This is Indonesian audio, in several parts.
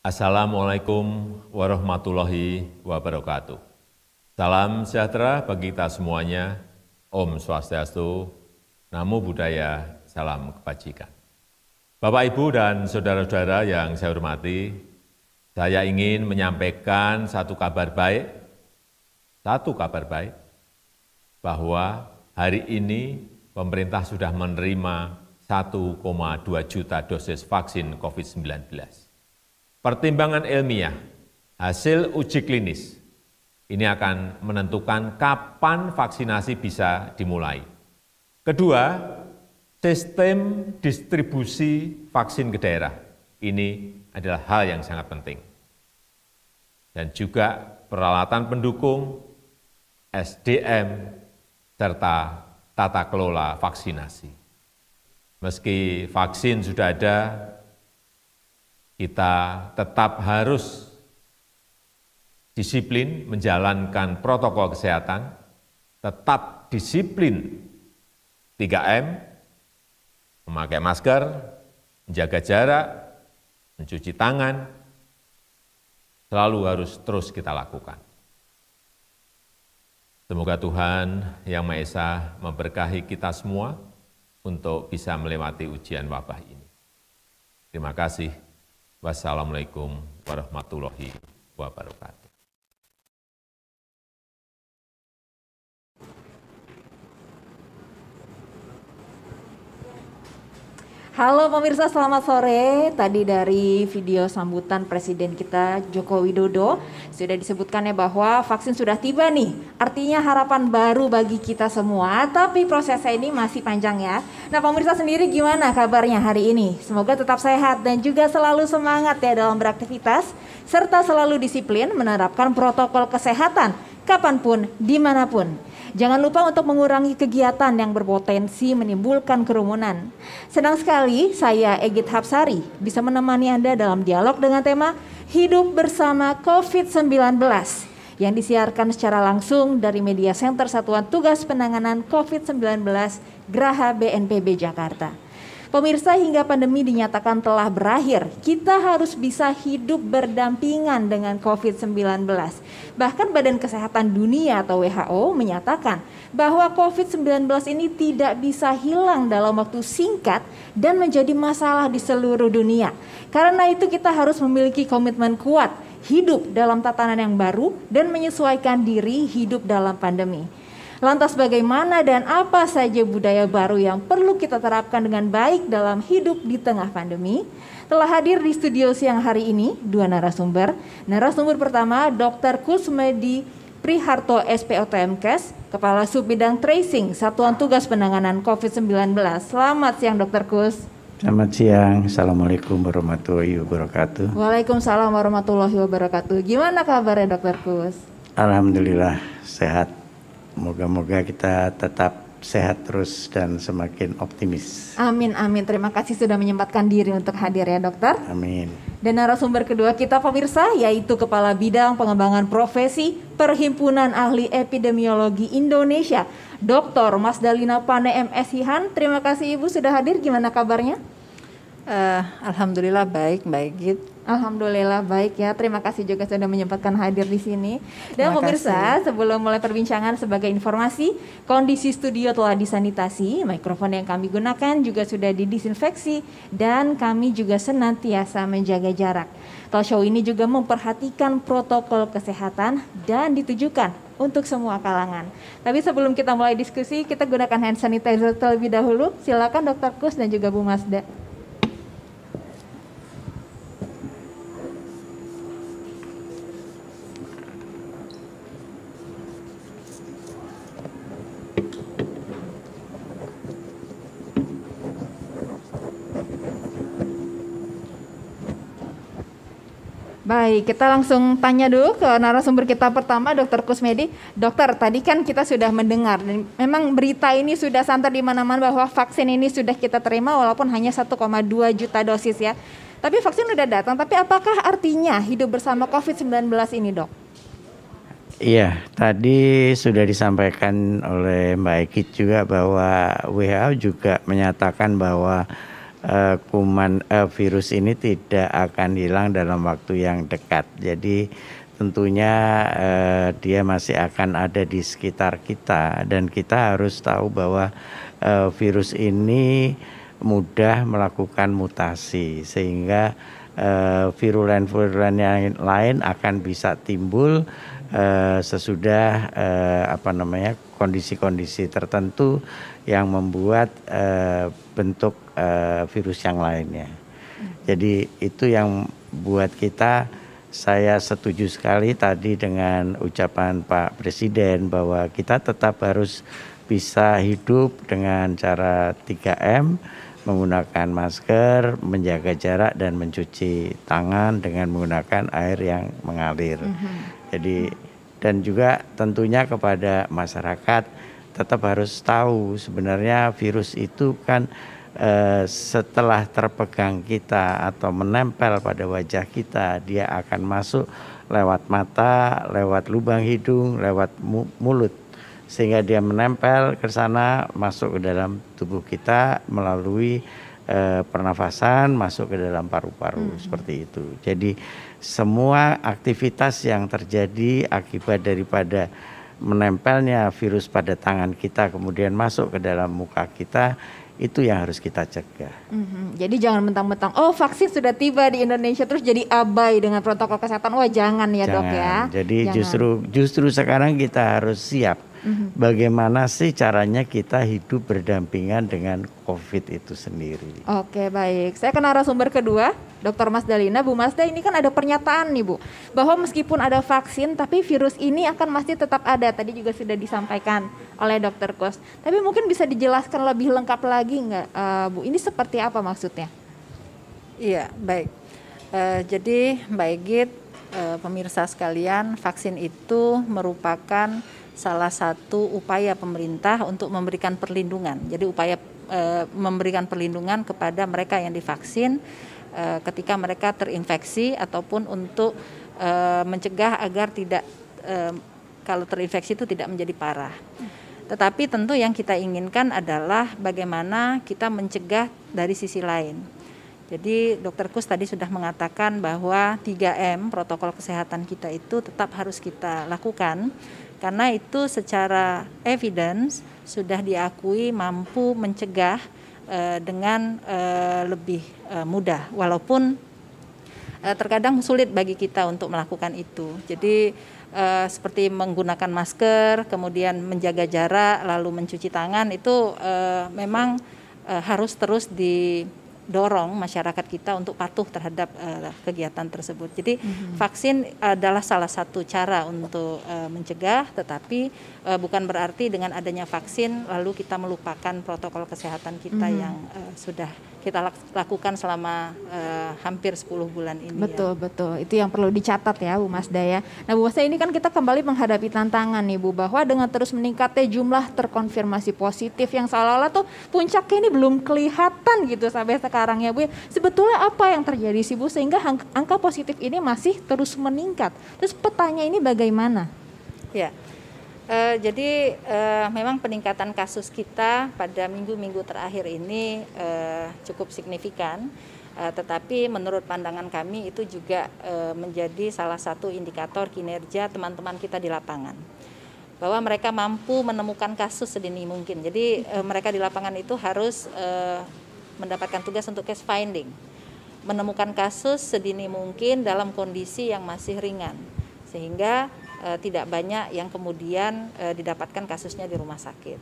Assalamualaikum warahmatullahi wabarakatuh. Salam sejahtera bagi kita semuanya. Om Swastiastu, Namo Buddhaya, salam kebajikan. Bapak, Ibu, dan saudara-saudara yang saya hormati, saya ingin menyampaikan satu kabar baik, bahwa hari ini pemerintah sudah menerima 1,2 juta dosis vaksin COVID-19. Pertimbangan ilmiah, hasil uji klinis, ini akan menentukan kapan vaksinasi bisa dimulai. Kedua, sistem distribusi vaksin ke daerah, ini adalah hal yang sangat penting. Dan juga peralatan pendukung, SDM, serta tata kelola vaksinasi. Meski vaksin sudah ada, kita tetap harus disiplin menjalankan protokol kesehatan, tetap disiplin 3M, memakai masker, menjaga jarak, mencuci tangan, selalu harus terus kita lakukan. Semoga Tuhan Yang Maha Esa memberkahi kita semua untuk bisa melewati ujian wabah ini. Terima kasih. Wassalamualaikum warahmatullahi wabarakatuh. Halo pemirsa, selamat sore. Tadi dari video sambutan Presiden kita Joko Widodo sudah disebutkan ya bahwa vaksin sudah tiba nih. Artinya harapan baru bagi kita semua, tapi prosesnya ini masih panjang ya. Nah pemirsa sendiri gimana kabarnya hari ini? Semoga tetap sehat dan juga selalu semangat ya dalam beraktivitas, serta selalu disiplin menerapkan protokol kesehatan kapanpun, dimanapun. Jangan lupa untuk mengurangi kegiatan yang berpotensi menimbulkan kerumunan. Senang sekali saya Egit Hapsari bisa menemani Anda dalam dialog dengan tema Hidup Bersama COVID-19 yang disiarkan secara langsung dari Media Center Satuan Tugas Penanganan COVID-19 Graha BNPB Jakarta. Pemirsa, hingga pandemi dinyatakan telah berakhir, kita harus bisa hidup berdampingan dengan COVID-19. Bahkan Badan Kesehatan Dunia atau WHO menyatakan bahwa COVID-19 ini tidak bisa hilang dalam waktu singkat dan menjadi masalah di seluruh dunia. Karena itu kita harus memiliki komitmen kuat, hidup dalam tatanan yang baru dan menyesuaikan diri hidup dalam pandemi. Lantas bagaimana dan apa saja budaya baru yang perlu kita terapkan dengan baik dalam hidup di tengah pandemi? Telah hadir di studio siang hari ini dua narasumber. Narasumber pertama Dr. Kusmedi Priharto SPOTMKes, Kepala Subbidang Tracing Satuan Tugas Penanganan COVID-19. Selamat siang Dr. Kus. Selamat siang, Assalamualaikum warahmatullahi wabarakatuh. Waalaikumsalam warahmatullahi wabarakatuh. Gimana kabarnya Dr. Kus? Alhamdulillah sehat. Moga-moga kita tetap sehat terus dan semakin optimis. Amin, amin. Terima kasih sudah menyempatkan diri untuk hadir ya dokter. Amin. Dan narasumber kedua kita pemirsa yaitu Kepala Bidang Pengembangan Profesi Perhimpunan Ahli Epidemiologi Indonesia, Dr. Mas Dalina Pane MS Hihan. Terima kasih Ibu sudah hadir. Gimana kabarnya? Alhamdulillah baik, Mbak Git. Alhamdulillah baik ya. Terima kasih juga sudah menyempatkan hadir di sini. Dan pemirsa, sebelum mulai perbincangan sebagai informasi, kondisi studio telah disanitasi, mikrofon yang kami gunakan juga sudah didisinfeksi dan kami juga senantiasa menjaga jarak. Talk show ini juga memperhatikan protokol kesehatan dan ditujukan untuk semua kalangan. Tapi sebelum kita mulai diskusi, kita gunakan hand sanitizer terlebih dahulu. Silakan Dr. Kus dan juga Bu Masda. Baik, kita langsung tanya dulu ke narasumber kita pertama, Dr. Kusmedi. Dokter, tadi kan kita sudah mendengar, dan memang berita ini sudah santer di mana-mana bahwa vaksin ini sudah kita terima walaupun hanya 1,2 juta dosis ya. Tapi vaksin sudah datang, tapi apakah artinya hidup bersama COVID-19 ini, Dok? Iya, tadi sudah disampaikan oleh Mbak Ekit juga bahwa WHO juga menyatakan bahwa virus ini tidak akan hilang dalam waktu yang dekat. Jadi tentunya dia masih akan ada di sekitar kita, dan kita harus tahu bahwa virus ini mudah melakukan mutasi, sehingga virulen yang lain akan bisa timbul sesudah kondisi-kondisi tertentu yang membuat bentuk virus yang lainnya. Jadi itu yang buat kita, saya setuju sekali tadi dengan ucapan Pak Presiden bahwa kita tetap harus bisa hidup dengan cara 3M, menggunakan masker, menjaga jarak, dan mencuci tangan dengan menggunakan air yang mengalir. Jadi, dan juga tentunya kepada masyarakat tetap harus tahu sebenarnya virus itu kan setelah terpegang kita atau menempel pada wajah kita, dia akan masuk lewat mata, lewat lubang hidung, lewat mulut, sehingga dia menempel ke sana, masuk ke dalam tubuh kita melalui pernafasan, masuk ke dalam paru-paru, seperti itu. Jadi semua aktivitas yang terjadi akibat daripada menempelnya virus pada tangan kita kemudian masuk ke dalam muka kita, itu yang harus kita cegah. Jadi jangan mentang-mentang, oh vaksin sudah tiba di Indonesia terus jadi abai dengan protokol kesehatan. Wah jangan ya dok ya. Jadi justru sekarang kita harus siap. Bagaimana sih caranya kita hidup berdampingan dengan COVID itu sendiri. Oke baik, saya ke narasumber kedua, Dr. Mas Dalina. Bu Masda, ini kan ada pernyataan nih Bu, bahwa meskipun ada vaksin tapi virus ini akan masih tetap ada. Tadi juga sudah disampaikan oleh Dr. Kus. Tapi mungkin bisa dijelaskan lebih lengkap lagi nggak Bu, ini seperti apa maksudnya? Iya baik, jadi Mbak Egit, pemirsa sekalian, vaksin itu merupakan salah satu upaya pemerintah untuk memberikan perlindungan. Jadi upaya memberikan perlindungan kepada mereka yang divaksin ketika mereka terinfeksi, ataupun untuk mencegah agar tidak kalau terinfeksi itu tidak menjadi parah. Tetapi tentu yang kita inginkan adalah bagaimana kita mencegah dari sisi lain. Jadi Dr. Kus tadi sudah mengatakan bahwa 3M protokol kesehatan kita itu tetap harus kita lakukan, karena itu secara evidence sudah diakui mampu mencegah dengan lebih mudah, walaupun terkadang sulit bagi kita untuk melakukan itu. Jadi seperti menggunakan masker, kemudian menjaga jarak, lalu mencuci tangan, itu memang harus terus dorong masyarakat kita untuk patuh terhadap kegiatan tersebut. Jadi vaksin adalah salah satu cara untuk mencegah, tetapi bukan berarti dengan adanya vaksin lalu kita melupakan protokol kesehatan kita yang sudah kita lakukan selama hampir 10 bulan ini. Betul, betul. Itu yang perlu dicatat ya Bu Masda ya. Nah Bu Masda, ini kan kita kembali menghadapi tantangan nih Bu, bahwa dengan terus meningkatnya jumlah terkonfirmasi positif yang seolah-olah tuh puncaknya ini belum kelihatan gitu sampai sekarang ya Bu. Sebetulnya apa yang terjadi sih Bu sehingga angka positif ini masih terus meningkat? Terus petanya ini bagaimana? Ya. Jadi memang peningkatan kasus kita pada minggu-minggu terakhir ini cukup signifikan, tetapi menurut pandangan kami itu juga menjadi salah satu indikator kinerja teman-teman kita di lapangan, bahwa mereka mampu menemukan kasus sedini mungkin. Jadi mereka di lapangan itu harus mendapatkan tugas untuk case finding, menemukan kasus sedini mungkin dalam kondisi yang masih ringan, sehingga tidak banyak yang kemudian didapatkan kasusnya di rumah sakit.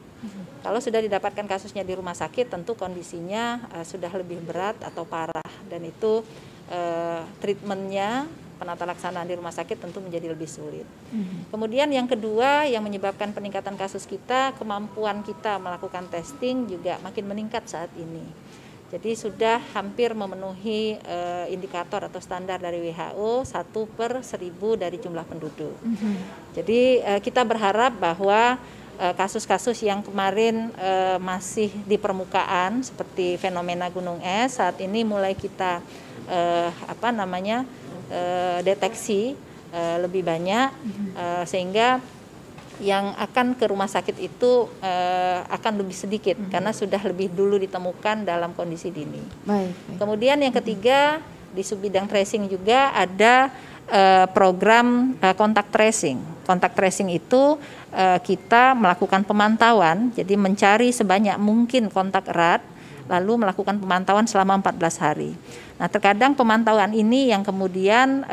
Kalau sudah didapatkan kasusnya di rumah sakit, tentu kondisinya sudah lebih berat atau parah, dan itu treatmentnya, penata laksanaan di rumah sakit tentu menjadi lebih sulit. Kemudian yang kedua yang menyebabkan peningkatan kasus kita, kemampuan kita melakukan testing juga makin meningkat saat ini. Jadi sudah hampir memenuhi indikator atau standar dari WHO 1/1000 dari jumlah penduduk. Jadi kita berharap bahwa kasus-kasus yang kemarin masih di permukaan seperti fenomena gunung es, saat ini mulai kita deteksi lebih banyak, sehingga yang akan ke rumah sakit itu akan lebih sedikit karena sudah lebih dulu ditemukan dalam kondisi dini. Baik. Kemudian yang ketiga di subbidang tracing juga ada program kontak tracing. Kontak tracing itu kita melakukan pemantauan, jadi mencari sebanyak mungkin kontak erat, lalu melakukan pemantauan selama 14 hari. Nah, terkadang pemantauan ini yang kemudian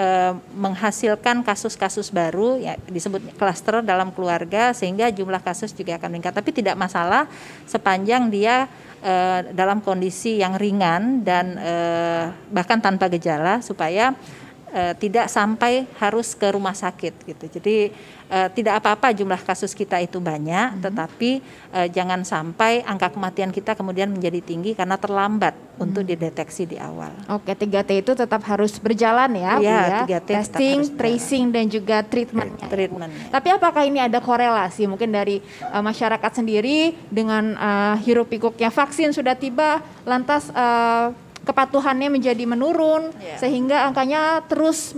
menghasilkan kasus-kasus baru, ya, disebut klaster dalam keluarga, sehingga jumlah kasus juga akan meningkat. Tapi tidak masalah sepanjang dia dalam kondisi yang ringan dan bahkan tanpa gejala, supaya tidak sampai harus ke rumah sakit gitu. Jadi tidak apa-apa jumlah kasus kita itu banyak, tetapi jangan sampai angka kematian kita kemudian menjadi tinggi karena terlambat untuk dideteksi di awal. Oke, 3T itu tetap harus berjalan ya, Bu Iya, ya. 3T tetap Testing, harus berjalan. tracing dan juga treatmentnya. Treatmentnya. Tapi apakah ini ada korelasi mungkin dari masyarakat sendiri dengan hiruk pikuknya vaksin sudah tiba, lantas kepatuhannya menjadi menurun, sehingga angkanya terus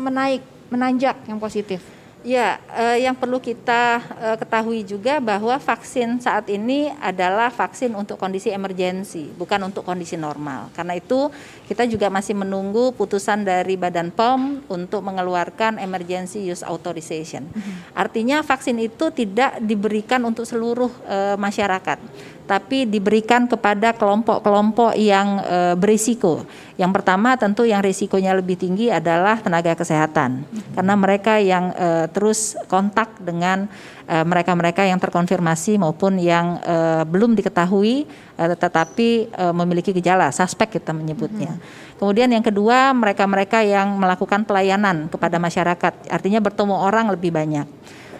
menanjak yang positif? Ya, yang perlu kita ketahui juga bahwa vaksin saat ini adalah vaksin untuk kondisi emergensi, bukan untuk kondisi normal. Karena itu kita juga masih menunggu putusan dari Badan POM untuk mengeluarkan emergency use authorization. Artinya vaksin itu tidak diberikan untuk seluruh masyarakat, tapi diberikan kepada kelompok-kelompok yang berisiko. Yang pertama tentu yang risikonya lebih tinggi adalah tenaga kesehatan, karena mereka yang terus kontak dengan mereka-mereka yang terkonfirmasi maupun yang belum diketahui tetapi memiliki gejala, suspek kita menyebutnya. Kemudian yang kedua, mereka-mereka yang melakukan pelayanan kepada masyarakat, artinya bertemu orang lebih banyak.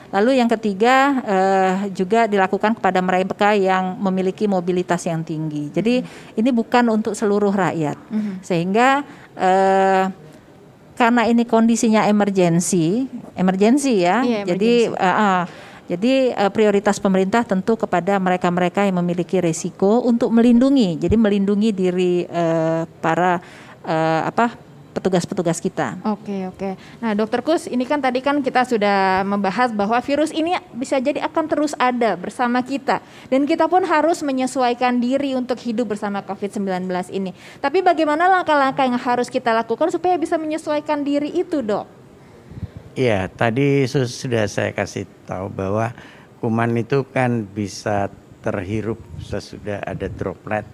Lalu yang ketiga juga dilakukan kepada mereka yang memiliki mobilitas yang tinggi. Jadi ini bukan untuk seluruh rakyat, sehingga karena ini kondisinya emergensi ya. Iya, Jadi prioritas pemerintah tentu kepada mereka-mereka yang memiliki risiko untuk melindungi. Jadi melindungi diri para petugas-petugas kita. Oke. Nah, Dokter Kus, ini kan tadi kan kita sudah membahas bahwa virus ini bisa jadi akan terus ada bersama kita. Dan kita pun harus menyesuaikan diri untuk hidup bersama COVID-19 ini. Tapi bagaimana langkah-langkah yang harus kita lakukan supaya bisa menyesuaikan diri itu, Dok? Iya, tadi sudah saya kasih tahu bahwa kuman itu kan bisa terhirup sesudah ada droplet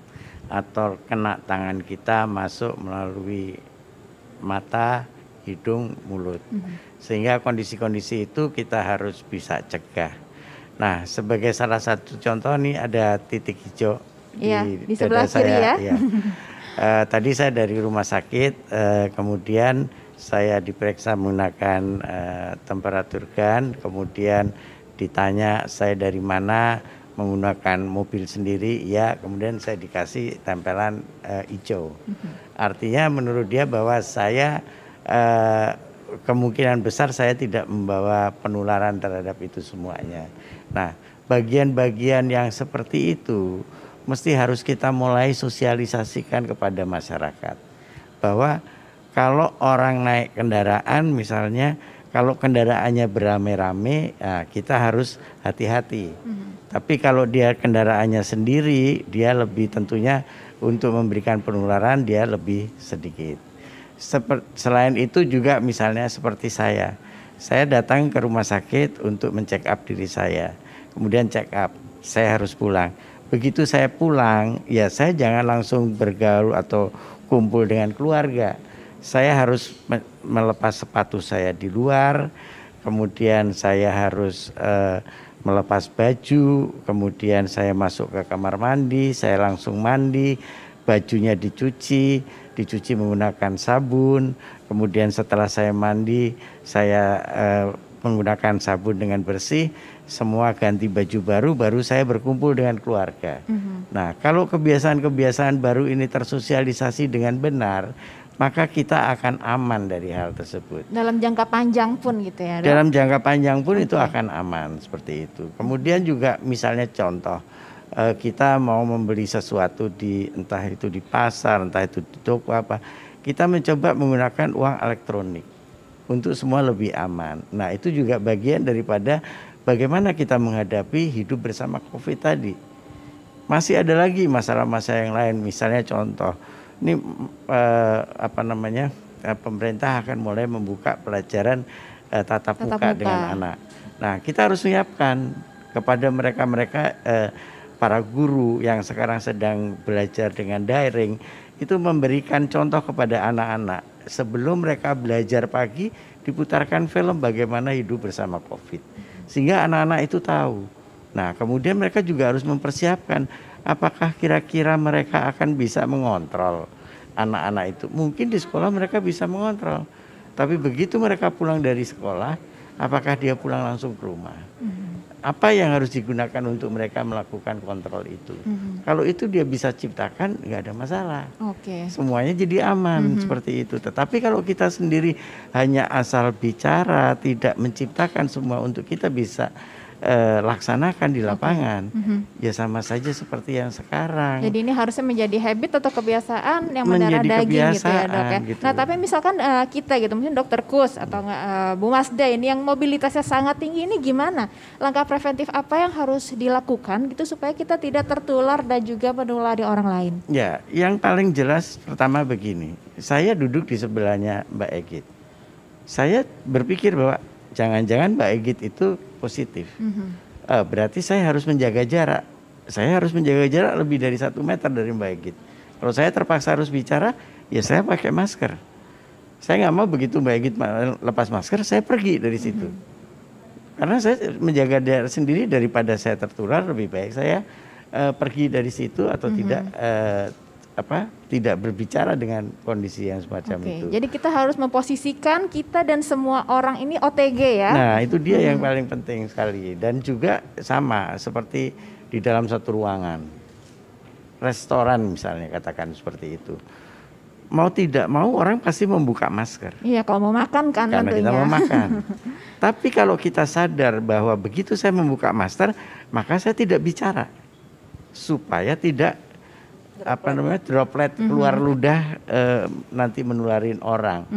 atau kena tangan kita masuk melalui mata, hidung, mulut. Sehingga kondisi-kondisi itu kita harus bisa cegah. Nah, sebagai salah satu contoh nih ada titik hijau di sebelah kiri saya. ya. Tadi saya dari rumah sakit, kemudian saya diperiksa menggunakan temperatur gun, kemudian ditanya saya dari mana, menggunakan mobil sendiri, ya, kemudian saya dikasih tempelan hijau. Artinya menurut dia bahwa saya kemungkinan besar saya tidak membawa penularan terhadap itu semuanya. Nah, bagian-bagian yang seperti itu mesti harus kita mulai sosialisasikan kepada masyarakat. Bahwa kalau orang naik kendaraan misalnya, kalau kendaraannya beramai-ramai, ya kita harus hati-hati. Tapi kalau dia kendaraannya sendiri, dia lebih tentunya untuk memberikan penularan dia lebih sedikit. Selain itu juga misalnya seperti saya datang ke rumah sakit untuk men-check up diri saya. Kemudian check up, saya harus pulang. Begitu saya pulang, ya saya jangan langsung bergaul atau kumpul dengan keluarga. Saya harus melepas sepatu saya di luar, kemudian saya harus melepas baju, kemudian saya masuk ke kamar mandi, saya langsung mandi, bajunya dicuci menggunakan sabun, kemudian setelah saya mandi, saya menggunakan sabun dengan bersih, semua ganti baju baru saya berkumpul dengan keluarga. Nah, kalau kebiasaan-kebiasaan baru ini tersosialisasi dengan benar, maka kita akan aman dari hal tersebut. Dalam jangka panjang pun gitu ya, Dok? Dalam jangka panjang pun itu akan aman seperti itu. Kemudian juga misalnya contoh, kita mau membeli sesuatu entah itu di pasar, entah itu di toko apa, kita mencoba menggunakan uang elektronik untuk semua lebih aman. Nah, itu juga bagian daripada bagaimana kita menghadapi hidup bersama COVID tadi. Masih ada lagi masalah-masalah yang lain, misalnya contoh, ini pemerintah akan mulai membuka pelajaran tatap muka dengan anak. Nah, kita harus menyiapkan kepada mereka-mereka para guru yang sekarang sedang belajar dengan daring, itu memberikan contoh kepada anak-anak. Sebelum mereka belajar pagi, diputarkan film bagaimana hidup bersama COVID. Sehingga anak-anak itu tahu. Nah, kemudian mereka juga harus mempersiapkan apakah kira-kira mereka akan bisa mengontrol anak-anak itu. Mungkin di sekolah mereka bisa mengontrol. Tapi begitu mereka pulang dari sekolah, apakah dia pulang langsung ke rumah? Apa yang harus digunakan untuk mereka melakukan kontrol itu? Kalau itu dia bisa ciptakan, nggak ada masalah. Semuanya jadi aman seperti itu. Tetapi kalau kita sendiri hanya asal bicara, tidak menciptakan semua untuk kita bisa laksanakan di lapangan, ya sama saja seperti yang sekarang. Jadi ini harusnya menjadi habit atau kebiasaan yang mendarah daging gitu ya dok ya. Gitu. Nah tapi misalkan kita gitu, mungkin dokter Kus atau Bu Masda ini yang mobilitasnya sangat tinggi, ini gimana? Langkah preventif apa yang harus dilakukan gitu supaya kita tidak tertular dan juga menulari orang lain? Ya, yang paling jelas pertama begini, saya duduk di sebelahnya Mbak Egit. Saya berpikir bahwa jangan-jangan Mbak Egit itu positif. Berarti saya harus menjaga jarak. Saya harus menjaga jarak lebih dari 1 meter dari Mbak Egit. Kalau saya terpaksa harus bicara, ya saya pakai masker. Saya nggak mau begitu Mbak Egit lepas masker, saya pergi dari situ. Karena saya menjaga jarak sendiri daripada saya tertular, lebih baik saya pergi dari situ atau tidak berbicara dengan kondisi yang semacam itu. Jadi kita harus memposisikan kita dan semua orang ini OTG ya. Nah itu dia yang paling penting sekali. Dan juga sama seperti di dalam satu ruangan, restoran misalnya katakan seperti itu. Mau tidak mau orang pasti membuka masker. Iya kalau mau makan kan karena tentunya. Kita mau makan. Tapi kalau kita sadar bahwa begitu saya membuka masker, maka saya tidak bicara supaya tidak droplet keluar ludah nanti menularin orang.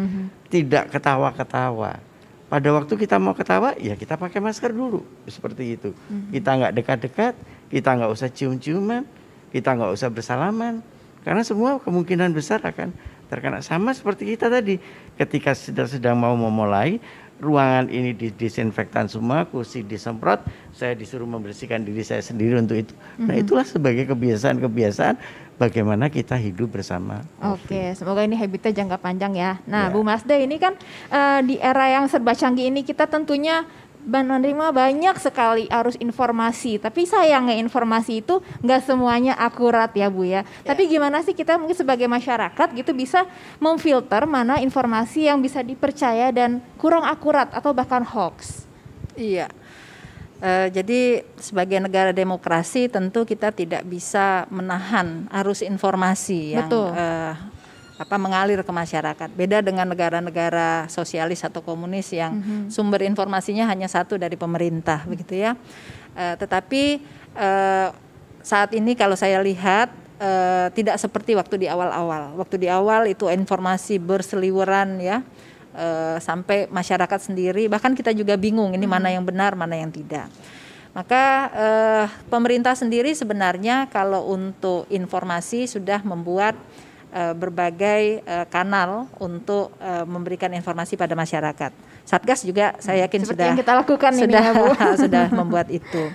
Tidak ketawa-ketawa. Pada waktu kita mau ketawa, ya kita pakai masker dulu seperti itu. Kita nggak dekat-dekat, kita nggak usah cium-ciuman, kita nggak usah bersalaman, karena semua kemungkinan besar akan terkena. Sama seperti kita tadi, ketika sedang mau memulai, ruangan ini didisinfektan semua, kursi disemprot, saya disuruh membersihkan diri saya sendiri untuk itu. Nah itulah sebagai kebiasaan-kebiasaan bagaimana kita hidup bersama. Oke, semoga ini habitnya jangka panjang ya. Nah Bu Masda ini kan di era yang serba canggih ini kita tentunya menerima banyak sekali arus informasi, tapi sayangnya informasi itu nggak semuanya akurat ya Bu ya. Tapi gimana sih kita mungkin sebagai masyarakat gitu bisa memfilter mana informasi yang bisa dipercaya dan kurang akurat atau bahkan hoax? Iya, jadi sebagai negara demokrasi tentu kita tidak bisa menahan arus informasi yang mengalir ke masyarakat. Beda dengan negara-negara sosialis atau komunis yang sumber informasinya hanya satu dari pemerintah, begitu ya. Tetapi saat ini kalau saya lihat tidak seperti waktu di awal-awal. Waktu di awal itu informasi berseliweran ya, sampai masyarakat sendiri, bahkan kita juga bingung ini mana yang benar, mana yang tidak. Maka pemerintah sendiri sebenarnya kalau untuk informasi sudah membuat berbagai kanal untuk memberikan informasi pada masyarakat. Satgas juga saya yakin seperti yang kita lakukan sudah membuat itu.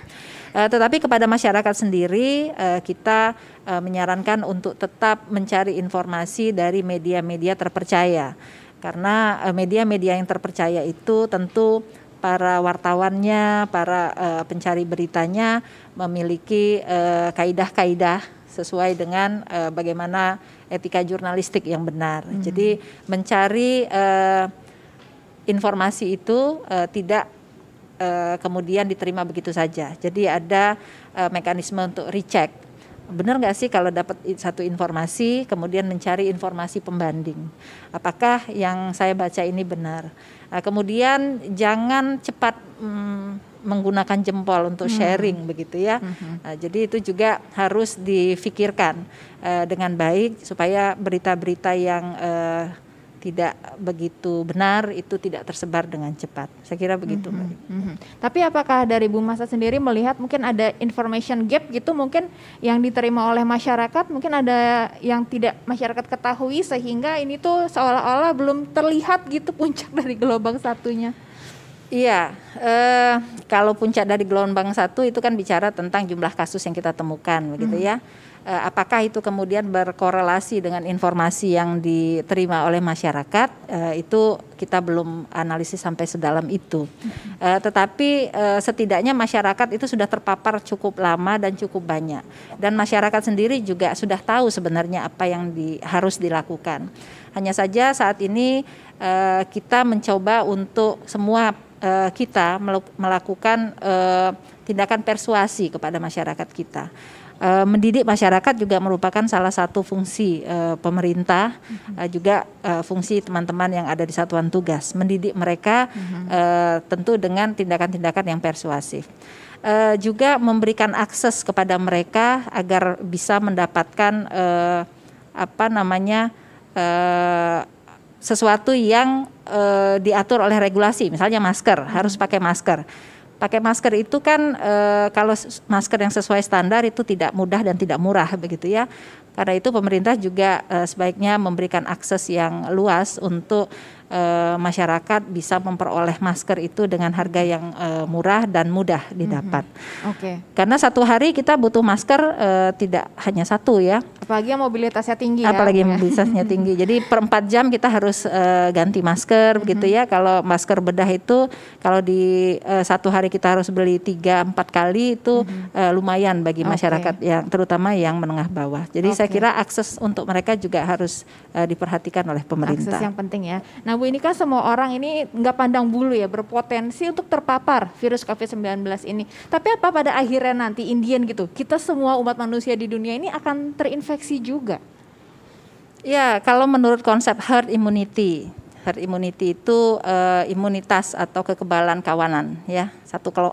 Tetapi kepada masyarakat sendiri kita menyarankan untuk tetap mencari informasi dari media-media terpercaya. Karena media-media yang terpercaya itu tentu para wartawannya, para pencari beritanya memiliki kaidah-kaidah sesuai dengan bagaimana etika jurnalistik yang benar. Jadi mencari informasi itu tidak kemudian diterima begitu saja. Jadi ada mekanisme untuk recheck. Benar nggak sih kalau dapat satu informasi, kemudian mencari informasi pembanding. Apakah yang saya baca ini benar? Kemudian jangan cepat menggunakan jempol untuk sharing begitu ya. Jadi itu juga harus difikirkan dengan baik supaya berita-berita yang tidak begitu benar itu tidak tersebar dengan cepat. Saya kira begitu, Mbak. Tapi apakah dari Bu Masa sendiri melihat mungkin ada information gap gitu mungkin yang diterima oleh masyarakat, mungkin ada yang tidak masyarakat ketahui sehingga ini tuh seolah-olah belum terlihat gitu puncak dari gelombang satunya? Iya, kalau puncak dari gelombang satu itu kan bicara tentang jumlah kasus yang kita temukan, begitu ya. Apakah itu kemudian berkorelasi dengan informasi yang diterima oleh masyarakat, itu kita belum analisis sampai sedalam itu. Tetapi setidaknya masyarakat itu sudah terpapar cukup lama dan cukup banyak. Dan masyarakat sendiri juga sudah tahu sebenarnya apa yang harus dilakukan. Hanya saja saat ini kita mencoba untuk semua kita melakukan tindakan persuasi kepada masyarakat kita. Mendidik masyarakat juga merupakan salah satu fungsi pemerintah, juga fungsi teman-teman yang ada di satuan tugas. Mendidik mereka tentu dengan tindakan-tindakan yang persuasif. Juga memberikan akses kepada mereka agar bisa mendapatkan sesuatu yang diatur oleh regulasi, misalnya masker, harus pakai masker. Pakai masker itu kan kalau masker yang sesuai standar itu tidak mudah dan tidak murah begitu ya. Karena itu pemerintah juga sebaiknya memberikan akses yang luas untuk masyarakat bisa memperoleh masker itu dengan harga yang murah dan mudah didapat. Karena satu hari kita butuh masker tidak hanya satu ya. Apalagi yang mobilitasnya tinggi. Apalagi yang mobilitasnya tinggi. Jadi per 4 jam kita harus ganti masker begitu ya. Kalau masker bedah itu kalau di satu hari kita harus beli 3-4 kali itu lumayan bagi masyarakat yang terutama yang menengah bawah. Jadi saya kira akses untuk mereka juga harus diperhatikan oleh pemerintah. Akses yang penting ya. Nah Bu, ini kan semua orang ini nggak pandang bulu ya, berpotensi untuk terpapar virus COVID-19 ini. Tapi apa pada akhirnya nanti Indian gitu, kita semua umat manusia di dunia ini akan terinfeksi juga? Ya, kalau menurut konsep herd immunity itu imunitas atau kekebalan kawanan ya,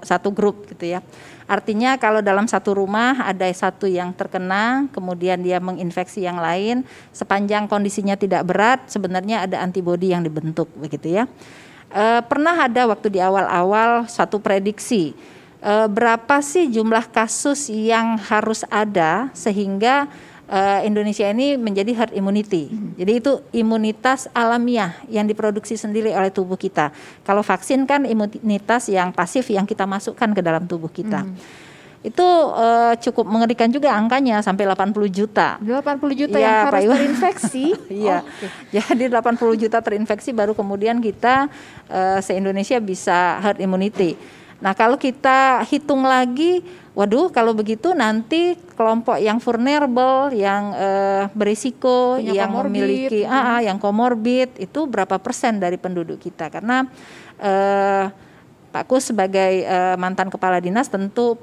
satu grup gitu ya. Artinya kalau dalam satu rumah ada satu yang terkena, kemudian dia menginfeksi yang lain, sepanjang kondisinya tidak berat, sebenarnya ada antibodi yang dibentuk begitu ya. Pernah ada waktu di awal-awal suatu prediksi, berapa sih jumlah kasus yang harus ada sehingga Indonesia ini menjadi herd immunity. Jadi itu imunitas alamiah yang diproduksi sendiri oleh tubuh kita. Kalau vaksin kan imunitas yang pasif yang kita masukkan ke dalam tubuh kita. Itu cukup mengerikan juga angkanya sampai 80 juta. 80 juta ya, yang harus terinfeksi? Iya. Jadi 80 juta terinfeksi baru kemudian kita se-Indonesia bisa herd immunity. Nah kalau kita hitung lagi, waduh kalau begitu nanti kelompok yang vulnerable, yang berisiko, yang memiliki yang komorbid itu berapa persen dari penduduk kita? Karena Pak Kus sebagai mantan kepala dinas tentu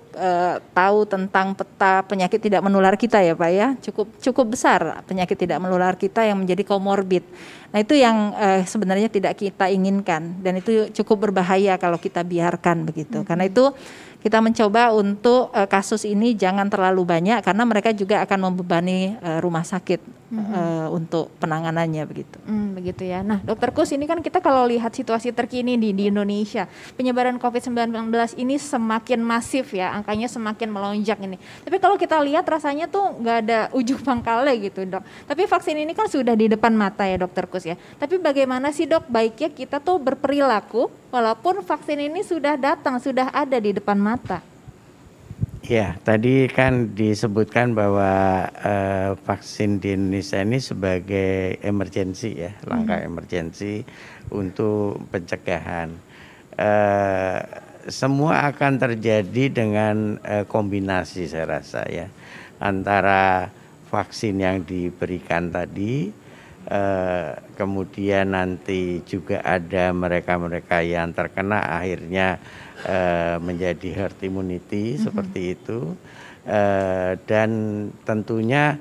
tahu tentang peta penyakit tidak menular kita ya Pak ya, cukup besar penyakit tidak menular kita yang menjadi komorbid. Nah itu yang sebenarnya tidak kita inginkan dan itu cukup berbahaya kalau kita biarkan begitu. Karena itu kita mencoba untuk kasus ini jangan terlalu banyak karena mereka juga akan membebani rumah sakit untuk penanganannya begitu. Begitu ya. Nah Dokter Kus, ini kan kita kalau lihat situasi terkini di Indonesia, penyebaran COVID-19 ini semakin masif ya, angkanya semakin melonjak ini. Tapi kalau kita lihat rasanya tuh nggak ada ujung pangkalnya gitu Dok. Tapi vaksin ini kan sudah di depan mata ya Dokter Kus ya. Tapi bagaimana sih Dok baiknya kita tuh berperilaku walaupun vaksin ini sudah datang, sudah ada di depan mata? Ya, tadi kan disebutkan bahwa vaksin di Indonesia ini sebagai emergensi ya, langkah emergensi untuk pencegahan. Semua akan terjadi dengan kombinasi saya rasa ya, antara vaksin yang diberikan tadi, kemudian nanti juga ada mereka-mereka yang terkena akhirnya menjadi herd immunity seperti itu, dan tentunya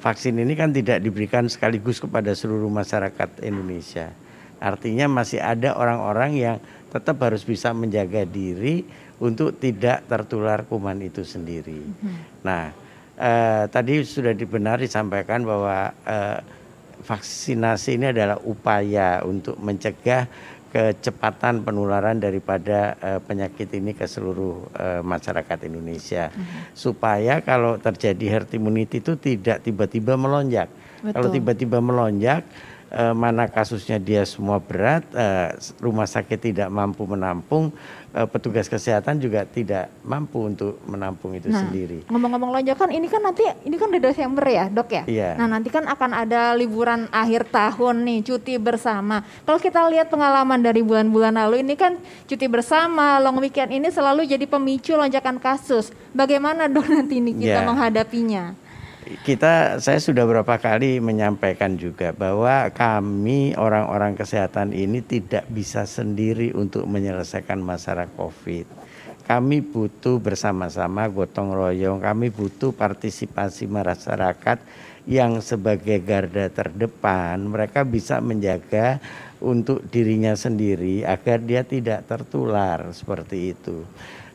vaksin ini kan tidak diberikan sekaligus kepada seluruh masyarakat Indonesia. Artinya masih ada orang-orang yang tetap harus bisa menjaga diri untuk tidak tertular kuman itu sendiri. Nah, tadi sudah disampaikan bahwa vaksinasi ini adalah upaya untuk mencegah kecepatan penularan daripada penyakit ini ke seluruh masyarakat Indonesia. Supaya kalau terjadi herd immunity itu tidak tiba-tiba melonjak. Kalau tiba-tiba melonjak, mana kasusnya dia semua berat, rumah sakit tidak mampu menampung, petugas kesehatan juga tidak mampu untuk menampung itu sendiri. Ngomong-ngomong lonjakan, ini kan udah Desember ya dok ya? Iya. Nah nanti kan akan ada liburan akhir tahun nih, cuti bersama. Kalau kita lihat pengalaman dari bulan-bulan lalu, ini kan cuti bersama, long weekend ini selalu jadi pemicu lonjakan kasus. Bagaimana dok nanti ini kita menghadapinya? Saya sudah berapa kali menyampaikan juga bahwa kami orang-orang kesehatan ini tidak bisa sendiri untuk menyelesaikan masalah COVID. Kami butuh bersama-sama gotong royong, kami butuh partisipasi masyarakat yang sebagai garda terdepan, mereka bisa menjaga untuk dirinya sendiri agar dia tidak tertular seperti itu.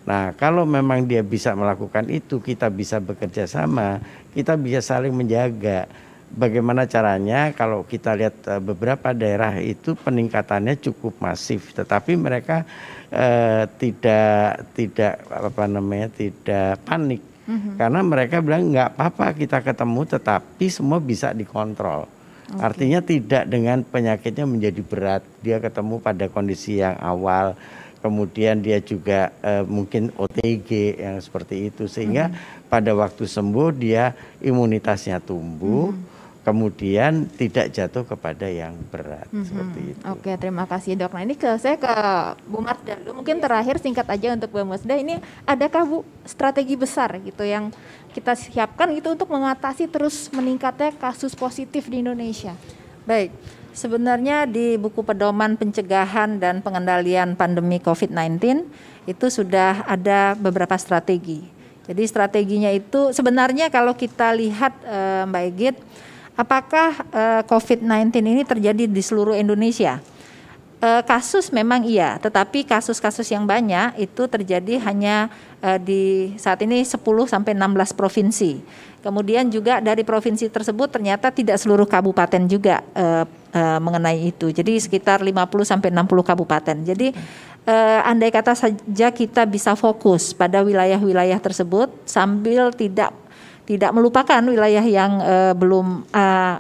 Nah, kalau memang dia bisa melakukan itu, kita bisa bekerja sama, kita bisa saling menjaga. Bagaimana caranya? Kalau kita lihat beberapa daerah itu peningkatannya cukup masif, tetapi mereka tidak panik, karena mereka bilang nggak apa-apa kita ketemu, tetapi semua bisa dikontrol. Artinya tidak dengan penyakitnya menjadi berat, dia ketemu pada kondisi yang awal. Kemudian dia juga mungkin OTG yang seperti itu, sehingga pada waktu sembuh dia imunitasnya tumbuh, kemudian tidak jatuh kepada yang berat seperti itu. Oke, terima kasih dok. Nah ini saya ke Bu Masda dulu, mungkin terakhir singkat aja untuk Bu Masda, ini adakah Bu strategi besar gitu yang kita siapkan gitu untuk mengatasi terus meningkatnya kasus positif di Indonesia? Baik. Sebenarnya di buku pedoman pencegahan dan pengendalian pandemi COVID-19 itu sudah ada beberapa strategi. Jadi strateginya itu sebenarnya kalau kita lihat Mbak Egit, apakah COVID-19 ini terjadi di seluruh Indonesia? Kasus memang iya, tetapi kasus-kasus yang banyak itu terjadi hanya di saat ini 10 sampai 16 provinsi. Kemudian juga dari provinsi tersebut ternyata tidak seluruh kabupaten juga mengenai itu. Jadi sekitar 50 sampai 60 kabupaten. Jadi andai kata saja kita bisa fokus pada wilayah-wilayah tersebut sambil tidak melupakan wilayah yang belum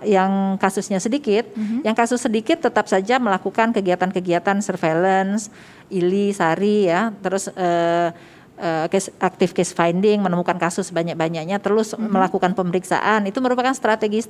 yang kasusnya sedikit, yang kasus sedikit tetap saja melakukan kegiatan-kegiatan surveillance, ILI, SARI ya, terus active case finding, menemukan kasus banyak-banyaknya, terus melakukan pemeriksaan, itu merupakan strategi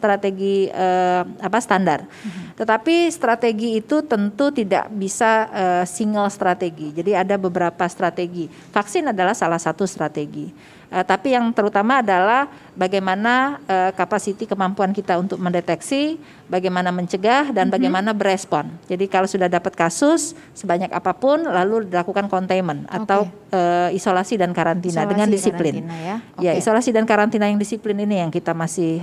standar. Tetapi strategi itu tentu tidak bisa single strategi. Jadi ada beberapa strategi. Vaksin adalah salah satu strategi. Tapi yang terutama adalah bagaimana kapasiti kemampuan kita untuk mendeteksi, bagaimana mencegah dan bagaimana berespon. Jadi kalau sudah dapat kasus sebanyak apapun lalu dilakukan containment atau isolasi dan karantina dengan disiplin. Ya, isolasi dan karantina yang disiplin ini yang kita masih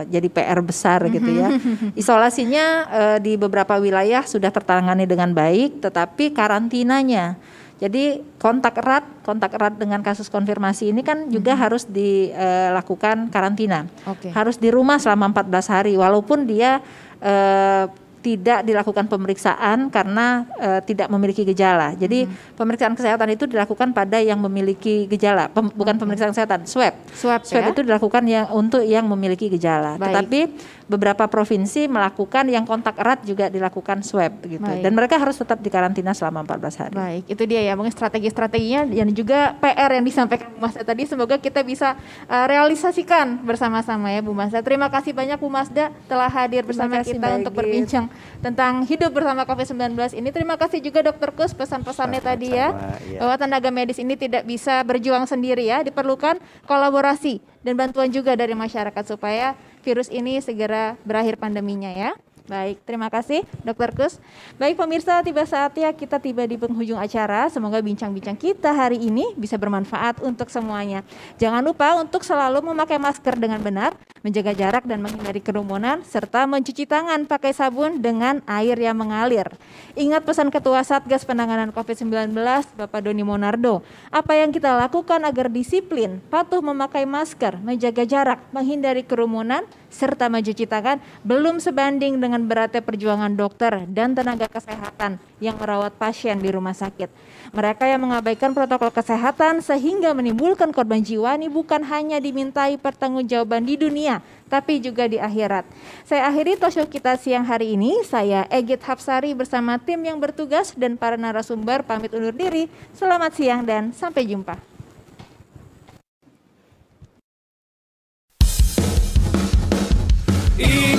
jadi PR besar gitu ya. Isolasinya di beberapa wilayah sudah tertangani dengan baik, tetapi karantinanya, jadi kontak erat dengan kasus konfirmasi ini kan juga harus dilakukan karantina. Harus di rumah selama 14 hari walaupun dia tidak dilakukan pemeriksaan karena tidak memiliki gejala. Jadi pemeriksaan kesehatan itu dilakukan pada yang memiliki gejala, bukan pemeriksaan kesehatan, swab ya? Itu dilakukan untuk yang memiliki gejala. Baik. Tetapi beberapa provinsi melakukan yang kontak erat juga dilakukan swab gitu. Baik. Dan mereka harus tetap dikarantina selama 14 hari. Baik, itu dia ya, mungkin strategi-strateginya dan juga PR yang disampaikan Bu Masda tadi, semoga kita bisa realisasikan bersama-sama ya Bu Masda. Terima kasih banyak Bu Masda telah hadir bersama kita untuk berbincang tentang hidup bersama COVID-19 ini. Terima kasih juga Dr. Kus pesan-pesannya tadi ya, bahwa tenaga medis ini tidak bisa berjuang sendiri ya, diperlukan kolaborasi dan bantuan juga dari masyarakat supaya virus ini segera berakhir pandeminya ya. Baik, terima kasih Dr. Kus. Baik pemirsa, tiba saatnya kita tiba di penghujung acara. Semoga bincang-bincang kita hari ini bisa bermanfaat untuk semuanya. Jangan lupa untuk selalu memakai masker dengan benar, menjaga jarak dan menghindari kerumunan, serta mencuci tangan pakai sabun dengan air yang mengalir. Ingat pesan Ketua Satgas Penanganan COVID-19, Bapak Doni Monardo. Apa yang kita lakukan agar disiplin, patuh memakai masker, menjaga jarak, menghindari kerumunan, serta maju cuci tangan belum sebanding dengan beratnya perjuangan dokter dan tenaga kesehatan yang merawat pasien di rumah sakit. Mereka yang mengabaikan protokol kesehatan sehingga menimbulkan korban jiwa ini bukan hanya dimintai pertanggungjawaban di dunia, tapi juga di akhirat. Saya akhiri talkshow kita siang hari ini. Saya Egit Hapsari bersama tim yang bertugas dan para narasumber pamit undur diri. Selamat siang dan sampai jumpa. Y